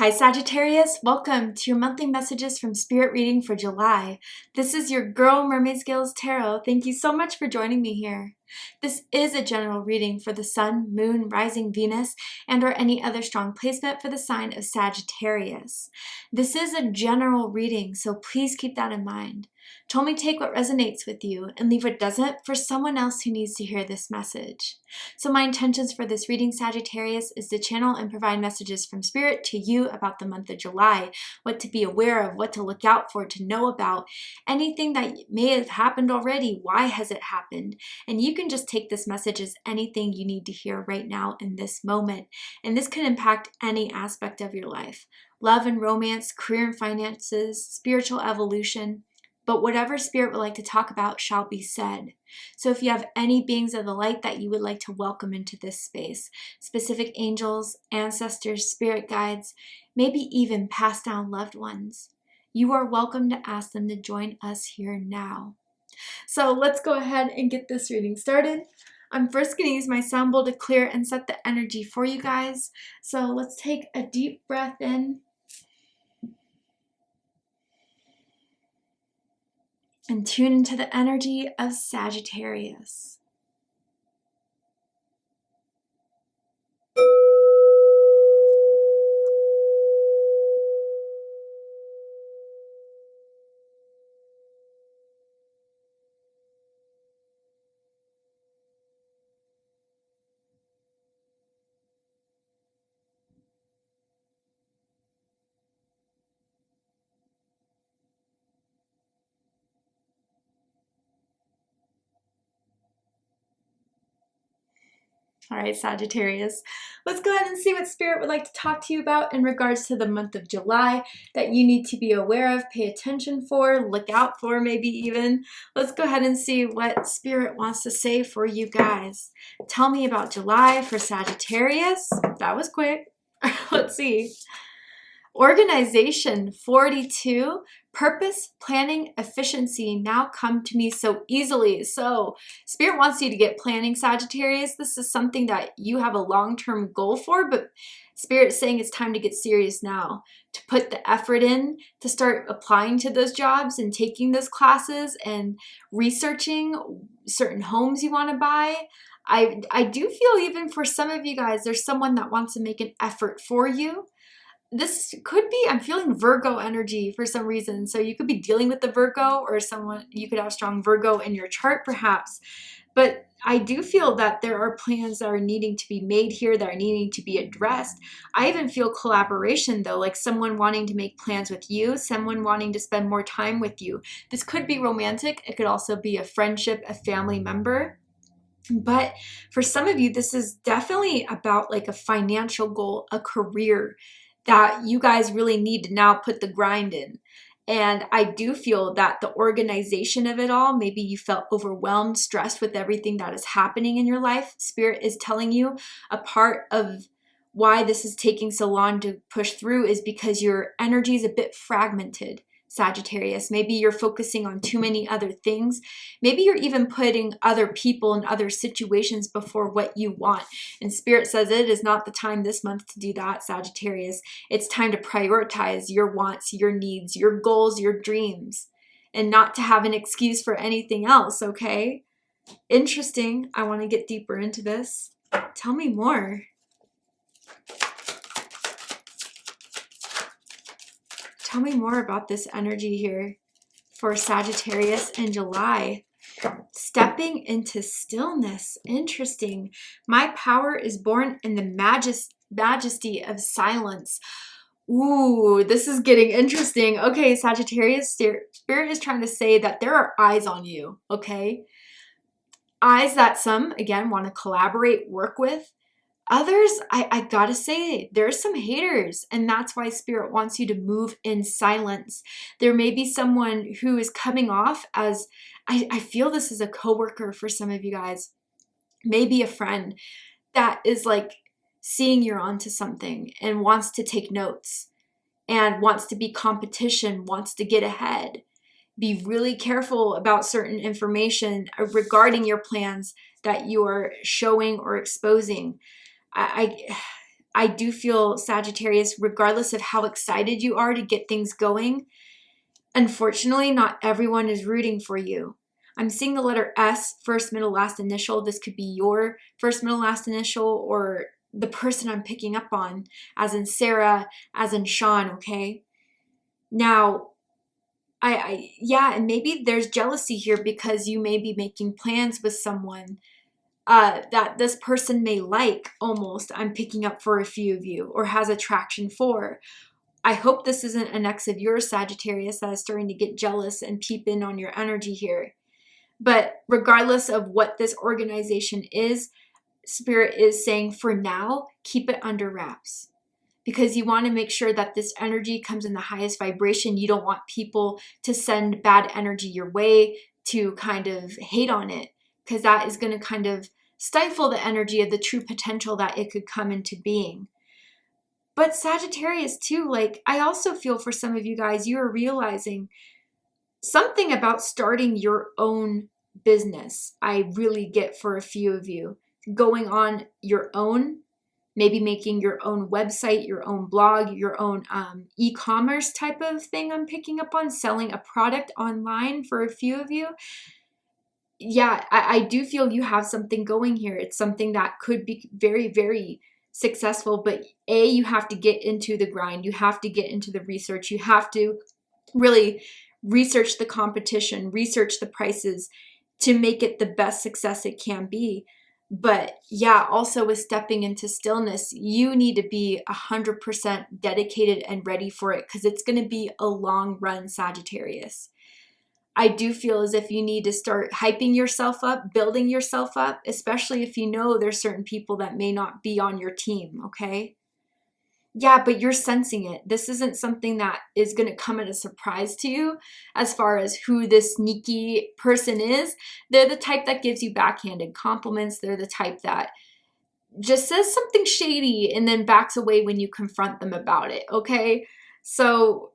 Hi Sagittarius, welcome to your monthly messages from Spirit reading for July. This is your girl Mermaid Scales Tarot. Thank you so much for joining me here. This is a general reading for the Sun, Moon, Rising Venus, and or any other strong placement for the sign of Sagittarius. This is a general reading, so please keep that in mind. Told me take what resonates with you and leave what doesn't for someone else who needs to hear this message. So my intentions for this reading, Sagittarius, is to channel and provide messages from Spirit to you about the month of July, what to be aware of, what to look out for, to know about, anything that may have happened already, why has it happened, and you can just take this message as anything you need to hear right now in this moment, and this can impact any aspect of your life. Love and romance, career and finances, spiritual evolution, but whatever Spirit would like to talk about shall be said. So if you have any beings of the light that you would like to welcome into this space, specific angels, ancestors, spirit guides, maybe even passed down loved ones, you are welcome to ask them to join us here now. So let's go ahead and get this reading started. I'm first going to use my sound bowl to clear and set the energy for you guys. So let's take a deep breath in and tune into the energy of Sagittarius. All right, Sagittarius, let's go ahead and see what Spirit would like to talk to you about in regards to the month of July that you need to be aware of, pay attention for, look out for maybe even. Let's go ahead and see what Spirit wants to say for you guys. Tell me about July for Sagittarius. That was quick. Let's see. Organization 42, purpose, planning, efficiency now come to me so easily. So Spirit wants you to get planning, Sagittarius. This is something that you have a long-term goal for, but Spirit's saying it's time to get serious now, to put the effort in, to start applying to those jobs and taking those classes and researching certain homes you want to buy. I do feel even for some of you guys, there's someone that wants to make an effort for you. This could be, I'm feeling Virgo energy for some reason. So you could be dealing with the Virgo, or someone, you could have strong Virgo in your chart perhaps. But I do feel that there are plans that are needing to be made here, that are needing to be addressed. I even feel collaboration though, like someone wanting to make plans with you, someone wanting to spend more time with you. This could be romantic. It could also be a friendship, a family member. But for some of you, this is definitely about like a financial goal, a career that you guys really need to now put the grind in. And I do feel that the organization of it all, maybe you felt overwhelmed, stressed with everything that is happening in your life. Spirit is telling you a part of why this is taking so long to push through is because your energy is a bit fragmented, Sagittarius. Maybe you're focusing on too many other things. Maybe you're even putting other people and other situations before what you want. And Spirit says it is not the time this month to do that, Sagittarius. It's time to prioritize your wants, your needs, your goals, your dreams, and not to have an excuse for anything else, okay? Interesting. I want to get deeper into this. Tell me more. Tell me more about this energy here for Sagittarius in July. Stepping into stillness. Interesting. My power is born in the majesty of silence. Ooh, this is getting interesting. Okay, Sagittarius, Spirit is trying to say that there are eyes on you, okay? Eyes that some, again, want to collaborate, work with. Others, I gotta say, there's some haters, and that's why Spirit wants you to move in silence. There may be someone who is coming off as, I feel this is a coworker for some of you guys, maybe a friend that is like seeing you're onto something and wants to take notes and wants to be competition, wants to get ahead. Be really careful about certain information regarding your plans that you are showing or exposing. I I do feel, Sagittarius, regardless of how excited you are to get things going, unfortunately, not everyone is rooting for you. I'm seeing the letter S, first, middle, last initial. This could be your first, middle, last initial, or the person I'm picking up on, as in Sarah, as in Sean, okay? Now, yeah, and maybe there's jealousy here because you may be making plans with someone that this person may like, almost, I'm picking up for a few of you, or has attraction for. I hope this isn't an ex of yours, Sagittarius, that is starting to get jealous and peep in on your energy here. But regardless of what this organization is, Spirit is saying for now, keep it under wraps. Because you want to make sure that this energy comes in the highest vibration. You don't want people to send bad energy your way to kind of hate on it, because that is going to kind of stifle the energy of the true potential that it could come into being. But Sagittarius too, like, I also feel for some of you guys, you are realizing something about starting your own business. I really get for a few of you going on your own, maybe making your own website, your own blog, your own e-commerce type of thing I'm picking up on, selling a product online for a few of you. Yeah, I do feel you have something going here. It's something that could be very, very successful, but you have to get into the grind. You have to get into the research. You have to really research the competition, research the prices to make it the best success it can be. But yeah, also with stepping into stillness, you need to be 100% dedicated and ready for it, because it's going to be a long run, Sagittarius. I do feel as if you need to start hyping yourself up, building yourself up, especially if you know there's certain people that may not be on your team, okay? Yeah, but you're sensing it. This isn't something that is going to come as a surprise to you as far as who this sneaky person is. They're the type that gives you backhanded compliments. They're the type that just says something shady and then backs away when you confront them about it, okay? So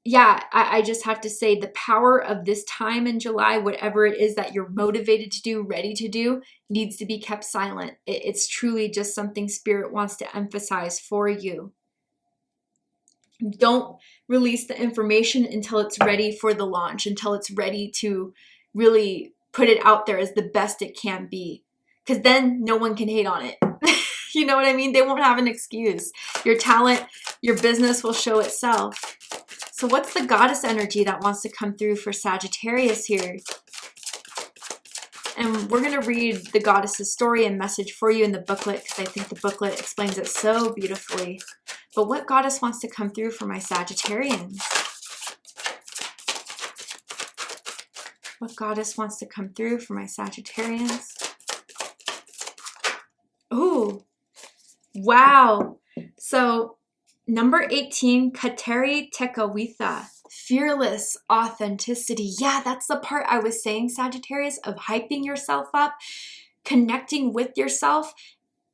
yeah, I just have to say the power of this time in July, whatever it is that you're motivated to do, ready to do, needs to be kept silent. It's truly just something Spirit wants to emphasize for you. Don't release the information until it's ready for the launch, until it's ready to really put it out there as the best it can be. Because then no one can hate on it. You know what I mean? They won't have an excuse. Your talent, your business will show itself. So what's the goddess energy that wants to come through for Sagittarius here? And we're going to read the goddess's story and message for you in the booklet, because I think the booklet explains it so beautifully. But what goddess wants to come through for my Sagittarians? What goddess wants to come through for my Sagittarians? Ooh, wow. So number 18, Kateri Tekawitha. Fearless authenticity. Yeah, that's the part I was saying, Sagittarius, of hyping yourself up, connecting with yourself,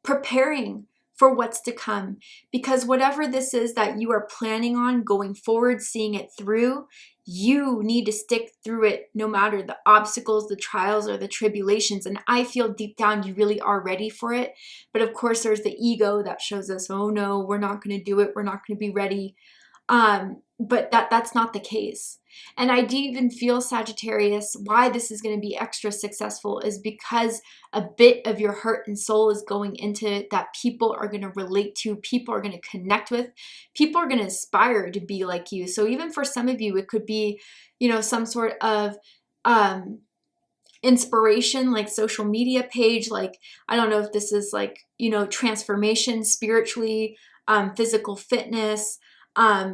preparing for what's to come. Because whatever this is that you are planning on going forward, seeing it through, you need to stick through it no matter the obstacles, the trials, or the tribulations. And I feel deep down you really are ready for it. But of course, there's the ego that shows us, oh no, we're not going to do it. We're not going to be ready. But that's not the case. And I do even feel, Sagittarius, why this is going to be extra successful is because a bit of your heart and soul is going into it that people are going to relate to, people are going to connect with, people are going to aspire to be like you. So even for some of you, it could be, you know, some sort of inspiration, like social media page, like, I don't know if this is like, you know, transformation spiritually, physical fitness,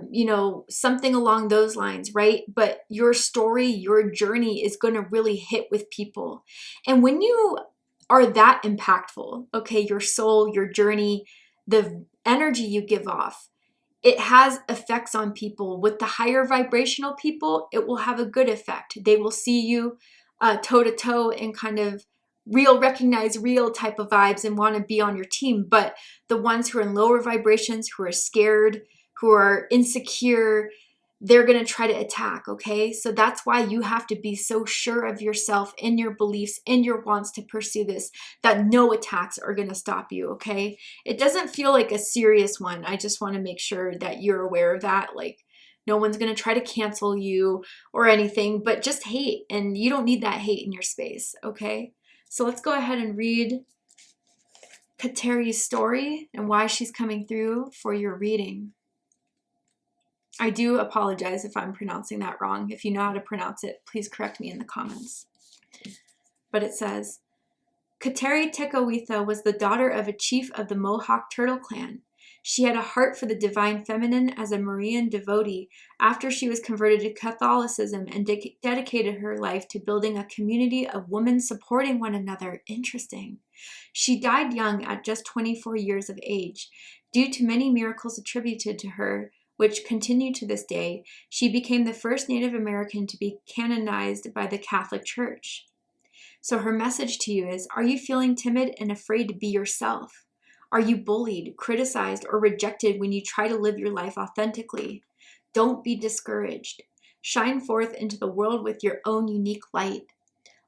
you know, something along those lines, right? But your story, your journey is going to really hit with people. And when you are that impactful, okay, your soul, your journey, the energy you give off, it has effects on people. With the higher vibrational people, it will have a good effect. They will see you toe to toe and kind of recognize real type of vibes and want to be on your team. But the ones who are in lower vibrations, who are scared, who are insecure, they're going to try to attack, okay? So that's why you have to be so sure of yourself, in your beliefs, in your wants to pursue this, that no attacks are going to stop you, okay? It doesn't feel like a serious one. I just want to make sure that you're aware of that. Like, no one's going to try to cancel you or anything, but just hate. And you don't need that hate in your space, okay? So let's go ahead and read Kateri's story and why she's coming through for your reading. I do apologize if I'm pronouncing that wrong. If you know how to pronounce it, please correct me in the comments. But it says, Kateri Tekakwitha was the daughter of a chief of the Mohawk Turtle Clan. She had a heart for the divine feminine as a Marian devotee after she was converted to Catholicism and dedicated her life to building a community of women supporting one another. Interesting. She died young at just 24 years of age. Due to many miracles attributed to her, which continue to this day, she became the first Native American to be canonized by the Catholic Church. So her message to you is, are you feeling timid and afraid to be yourself? Are you bullied, criticized, or rejected when you try to live your life authentically? Don't be discouraged. Shine forth into the world with your own unique light.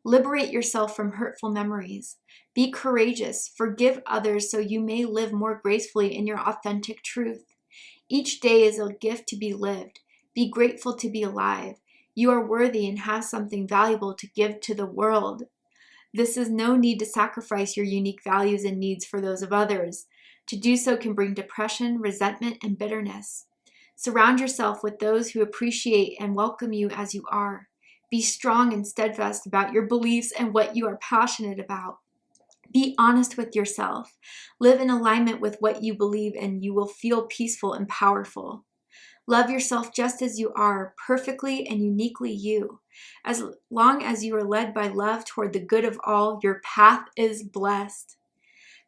Liberate yourself from hurtful memories. Be courageous. Forgive others so you may live more gracefully in your authentic truth. Each day is a gift to be lived. Be grateful to be alive. You are worthy and have something valuable to give to the world. This is no need to sacrifice your unique values and needs for those of others. To do so can bring depression, resentment, and bitterness. Surround yourself with those who appreciate and welcome you as you are. Be strong and steadfast about your beliefs and what you are passionate about. Be honest with yourself. Live in alignment with what you believe, and you will feel peaceful and powerful. Love yourself just as you are, perfectly and uniquely you. As long as you are led by love toward the good of all, your path is blessed.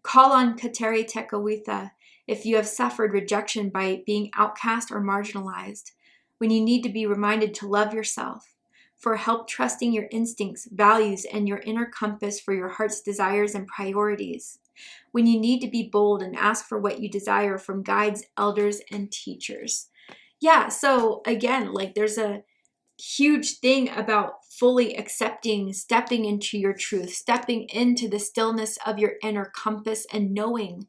Call on Kateri Tekakwitha if you have suffered rejection by being outcast or marginalized, when you need to be reminded to love yourself. For help trusting your instincts, values, and your inner compass for your heart's desires and priorities. When you need to be bold and ask for what you desire from guides, elders, and teachers. Yeah, so again, like there's a huge thing about fully accepting, stepping into your truth, stepping into the stillness of your inner compass, and knowing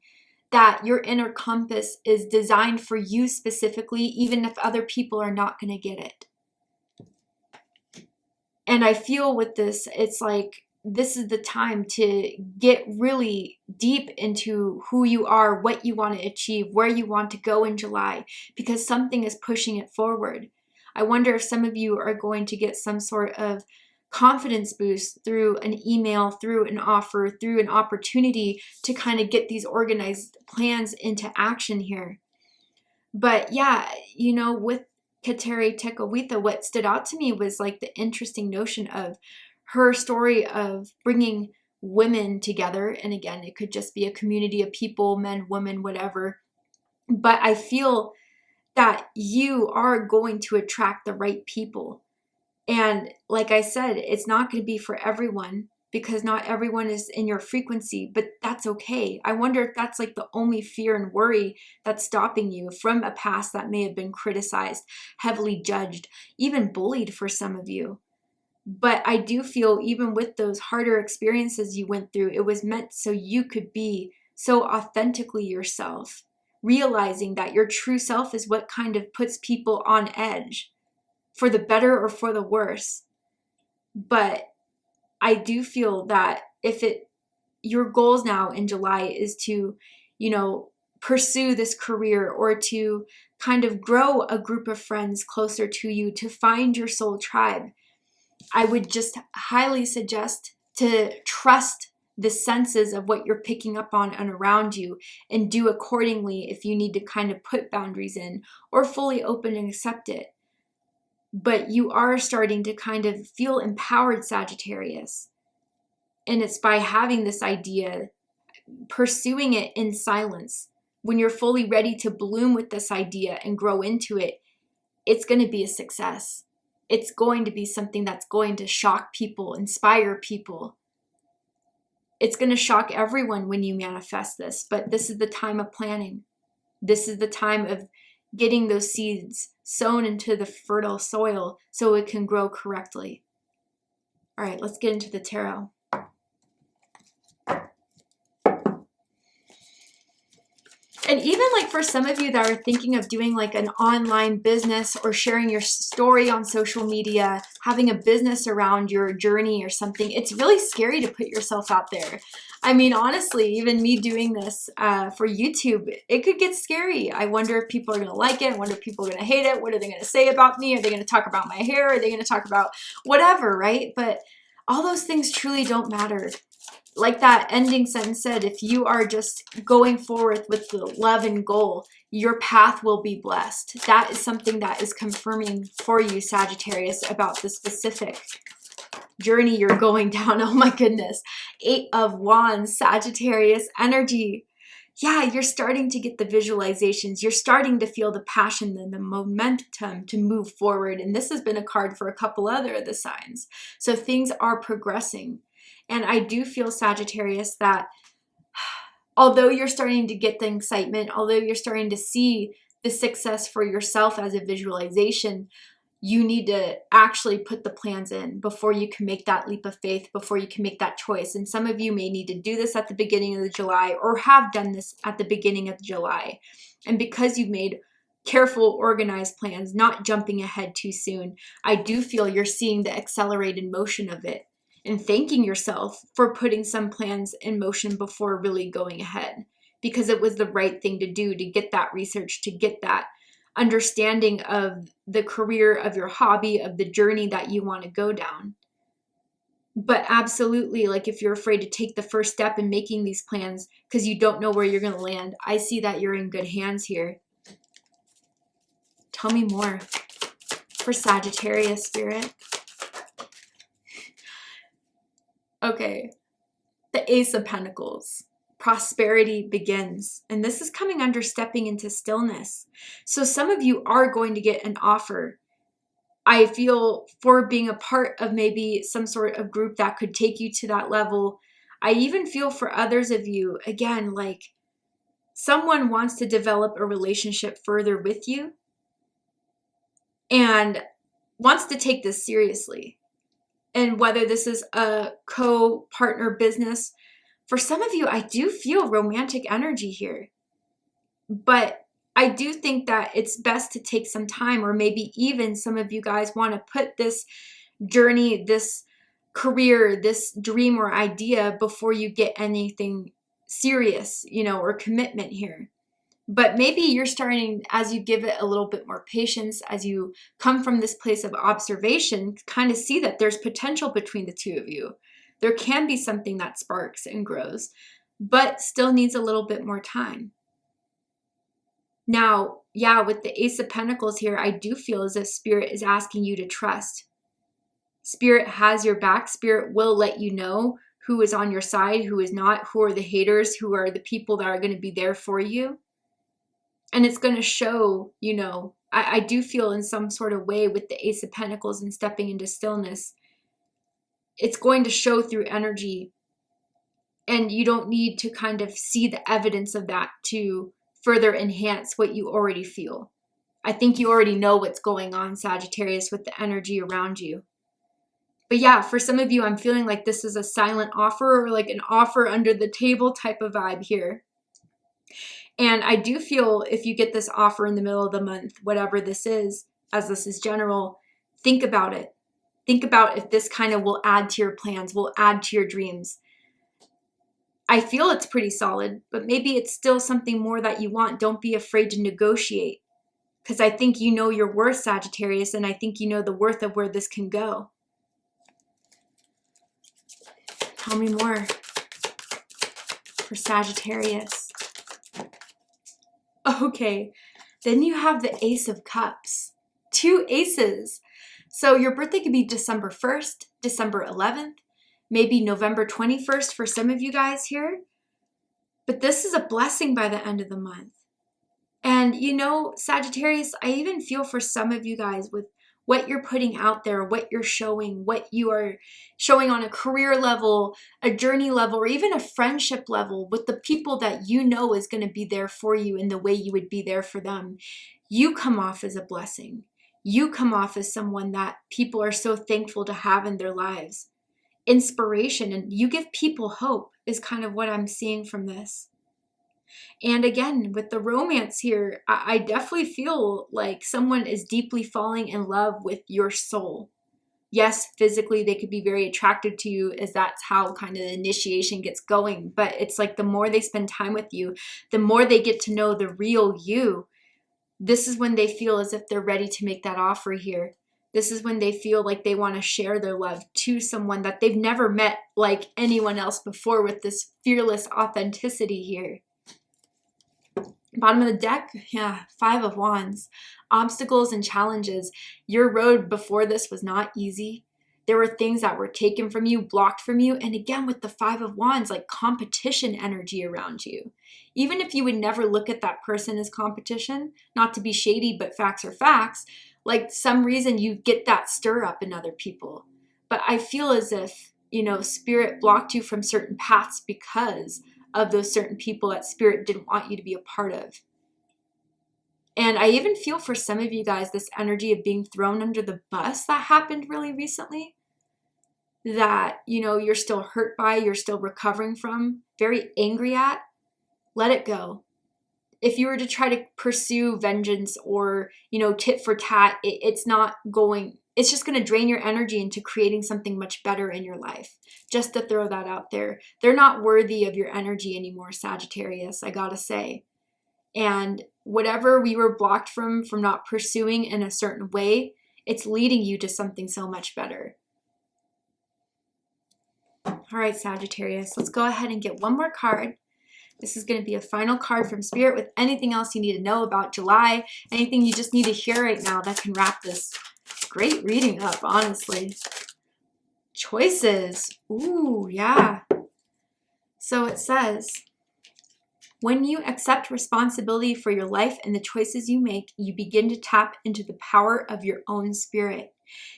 that your inner compass is designed for you specifically, even if other people are not going to get it. And I feel with this, it's like this is the time to get really deep into who you are, what you want to achieve, where you want to go in July, because something is pushing it forward. I wonder if some of you are going to get some sort of confidence boost through an email, through an offer, through an opportunity to kind of get these organized plans into action here. But yeah, you know, with Kateri Tekakwitha, what stood out to me was like the interesting notion of her story of bringing women together. And again, it could just be a community of people, men, women, whatever. But I feel that you are going to attract the right people. And like I said, it's not going to be for everyone, because not everyone is in your frequency, but that's okay. I wonder if that's like the only fear and worry that's stopping you from a past that may have been criticized, heavily judged, even bullied for some of you. But I do feel even with those harder experiences you went through, it was meant so you could be so authentically yourself, realizing that your true self is what kind of puts people on edge, for the better or for the worse. But I do feel that if your goals now in July is to, you know, pursue this career, or to kind of grow a group of friends closer to you, to find your soul tribe, I would just highly suggest to trust the senses of what you're picking up on and around you, and do accordingly if you need to kind of put boundaries in, or fully open and accept it. But you are starting to kind of feel empowered, Sagittarius. And it's by having this idea, pursuing it in silence. When you're fully ready to bloom with this idea and grow into it, it's going to be a success. It's going to be something that's going to shock people, inspire people. It's going to shock everyone when you manifest this, but this is the time of planning. This is the time of getting those seeds sown into the fertile soil so it can grow correctly. All right, let's get into the tarot. And even like for some of you that are thinking of doing like an online business or sharing your story on social media, having a business around your journey or something, it's really scary to put yourself out there. I mean, honestly, even me doing this for YouTube, it could get scary. I wonder if people are going to like it. I wonder if people are going to hate it. What are they going to say about me? Are they going to talk about my hair? Are they going to talk about whatever, right? But all those things truly don't matter. Like that ending sentence said, if you are just going forward with the love and goal, your path will be blessed. That is something that is confirming for you, Sagittarius, about the specific journey you're going down. Oh my goodness. 8 of Wands, Sagittarius energy. Yeah, you're starting to get the visualizations. You're starting to feel the passion and the momentum to move forward. And this has been a card for a couple other of the signs. So things are progressing. And I do feel, Sagittarius, that although you're starting to get the excitement, although you're starting to see the success for yourself as a visualization, you need to actually put the plans in before you can make that leap of faith, before you can make that choice. And some of you may need to do this at the beginning of the July or have done this at the beginning of July. And because you've made careful, organized plans, not jumping ahead too soon, I do feel you're seeing the accelerated motion of it and thanking yourself for putting some plans in motion before really going ahead, because it was the right thing to do, to get that research, to get that understanding of the career, of your hobby, of the journey that you want to go down. But absolutely, like if you're afraid to take the first step in making these plans because you don't know where you're going to land, I see that you're in good hands here. Tell me more for Sagittarius, Spirit. Okay, the Ace of Pentacles. Prosperity begins. And this is coming under stepping into stillness. So some of you are going to get an offer. I feel for being a part of maybe some sort of group that could take you to that level. I even feel for others of you, again, like someone wants to develop a relationship further with you and wants to take this seriously. And whether this is a co-partner business, for some of you, I do feel romantic energy here. But I do think that it's best to take some time, or maybe even some of you guys want to put this journey, this career, this dream or idea before you get anything serious, or commitment here. But maybe you're starting, as you give it a little bit more patience, as you come from this place of observation, kind of see that there's potential between the two of you. There can be something that sparks and grows, but still needs a little bit more time. Now, yeah, with the Ace of Pentacles here, I do feel as if Spirit is asking you to trust. Spirit has your back. Spirit will let you know who is on your side, who is not, who are the haters, who are the people that are going to be there for you. And it's going to show, I do feel in some sort of way with the Ace of Pentacles and stepping into stillness, it's going to show through energy. And you don't need to kind of see the evidence of that to further enhance what you already feel. I think you already know what's going on, Sagittarius, with the energy around you. But yeah, for some of you, I'm feeling like this is a silent offer, or like an offer under the table type of vibe here. And I do feel if you get this offer in the middle of the month, whatever this is, as this is general, think about it. Think about if this kind of will add to your plans, will add to your dreams. I feel it's pretty solid, but maybe it's still something more that you want. Don't be afraid to negotiate, because I think you know your worth, Sagittarius, and I think you know the worth of where this can go. Tell me more for Sagittarius. Okay, then you have the Ace of Cups. 2 aces. So your birthday could be December 1st, December 11th, maybe November 21st for some of you guys here. But this is a blessing by the end of the month. And Sagittarius, I even feel for some of you guys with what you're putting out there, what you're showing, what you are showing on a career level, a journey level, or even a friendship level with the people that you know is going to be there for you in the way you would be there for them. you come off as a blessing. You come off as someone that people are so thankful to have in their lives. Inspiration, and you give people hope is kind of what I'm seeing from this. And again, with the romance here, I definitely feel like someone is deeply falling in love with your soul. Yes, physically they could be very attracted to you, as that's how kind of the initiation gets going. But it's like the more they spend time with you, the more they get to know the real you. This is when they feel as if they're ready to make that offer here. This is when they feel like they want to share their love to someone that they've never met like anyone else before, with this fearless authenticity here. Bottom of the deck, yeah, 5 of Wands. Obstacles and challenges. Your road before this was not easy. There were things that were taken from you, blocked from you. And again, with the 5 of Wands, like competition energy around you. Even if you would never look at that person as competition, not to be shady, but facts are facts, like some reason you get that stir up in other people. But I feel as if, Spirit blocked you from certain paths because of those certain people that Spirit didn't want you to be a part of. And I even feel for some of you guys, this energy of being thrown under the bus that happened really recently, that, you're still hurt by, you're still recovering from, very angry at. Let it go. If you were to try to pursue vengeance or, tit for tat, it's just going to drain your energy into creating something much better in your life. Just to throw that out there. They're not worthy of your energy anymore, Sagittarius, I gotta say. And whatever we were blocked from not pursuing in a certain way, it's leading you to something so much better. All right, Sagittarius, let's go ahead and get one more card. This is going to be a final card from Spirit with anything else you need to know about July, anything you just need to hear right now that can wrap this great reading up, honestly. Choices. Ooh, yeah. So it says, when you accept responsibility for your life and the choices you make, you begin to tap into the power of your own spirit.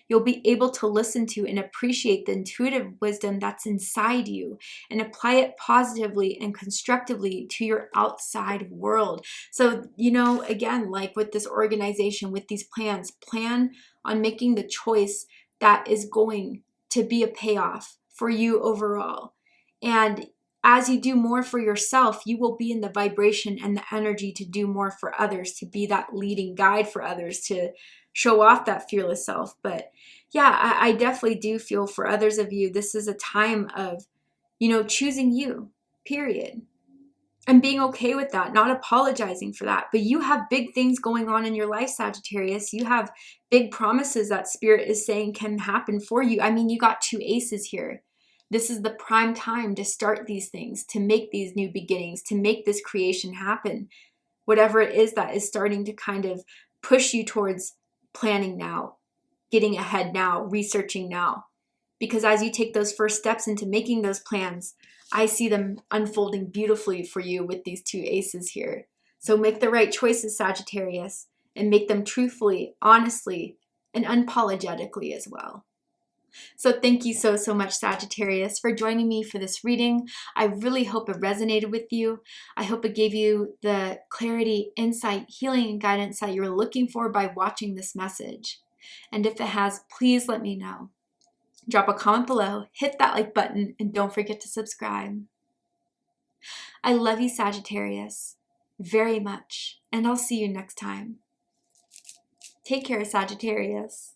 You'll be able to listen to and appreciate the intuitive wisdom that's inside you and apply it positively and constructively to your outside world. So, again, like with this organization, with these plans, plan on making the choice that is going to be a payoff for you overall. And as you do more for yourself, you will be in the vibration and the energy to do more for others, to be that leading guide for others, to show off that fearless self. But yeah, I definitely do feel for others of you, this is a time of, choosing you, period. And being okay with that, not apologizing for that. But you have big things going on in your life, Sagittarius. You have big promises that Spirit is saying can happen for you. I mean, you got 2 aces here. This is the prime time to start these things, to make these new beginnings, to make this creation happen. Whatever it is that is starting to kind of push you towards planning now, getting ahead now, researching now. Because as you take those first steps into making those plans, I see them unfolding beautifully for you with these 2 aces here. So make the right choices, Sagittarius, and make them truthfully, honestly, and unapologetically as well. So thank you so much, Sagittarius, for joining me for this reading. I really hope it resonated with you. I hope it gave you the clarity, insight, healing, and guidance that you were looking for by watching this message. And if it has, please let me know. Drop a comment below, hit that like button, and don't forget to subscribe. I love you, Sagittarius, very much, and I'll see you next time. Take care, Sagittarius.